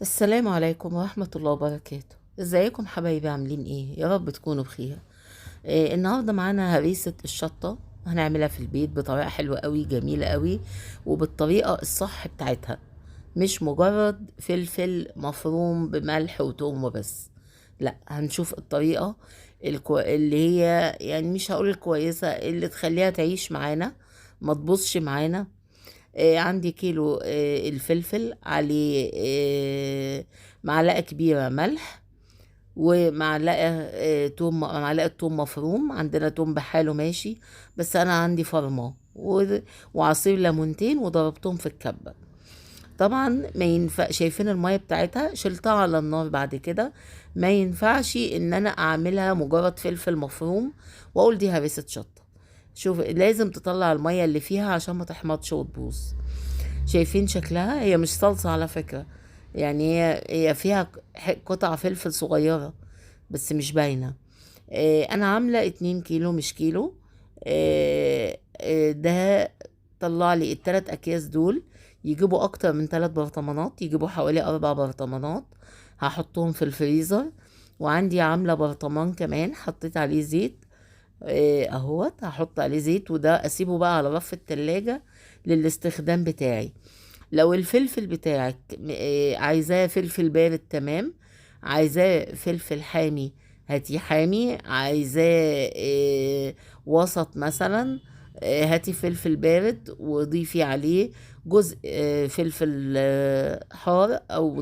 السلام عليكم ورحمة الله وبركاته. ازيكم حبايبي، عاملين ايه؟ يا رب تكونوا بخير. النهاردة معانا هريسة الشطة، هنعملها في البيت بطريقة حلوة قوي، جميلة قوي، وبالطريقة الصح بتاعتها. مش مجرد فلفل مفروم بملح وتوم وبس. لا، هنشوف الطريقة اللي هي يعني مش هقول الكويسة، اللي تخليها تعيش معانا، ما تبصش معانا. عندي كيلو الفلفل، عليه معلقة كبيرة ملح، ومعلقة معلقة توم مفروم. عندنا توم بحاله ماشي، بس أنا عندي فرماه وعصير ليمونتين وضربتهم في الكبة. طبعا ما ينفع، شايفين المية بتاعتها شلتها على النار بعد كده. ما ينفعش ان انا اعملها مجرد فلفل مفروم واقول دي هرسة شطة. شوف، لازم تطلع المية اللي فيها عشان ما تحمضش وتبوظ. شايفين شكلها؟ هي مش صلصة على فكرة، يعني هي فيها قطع فلفل صغيرة بس مش باينة. انا عاملة 2 كيلو مش كيلو. ده طلع لي ال3 اكياس دول، يجيبوا اكتر من 3 برطمانات، يجيبوا حوالي 4 برطمانات. هحطهم في الفريزر. وعندي عاملة برطمان كمان حطيت عليه زيت. اهوت هحط عليه زيت، وده اسيبه بقى على رف التلاجة للاستخدام بتاعي. لو الفلفل بتاعك عايزاه فلفل بارد، تمام. عايزاه فلفل حامي، هاتي حامي. عايزاه وسط مثلا، هاتي فلفل بارد وضيفي عليه جزء فلفل حار او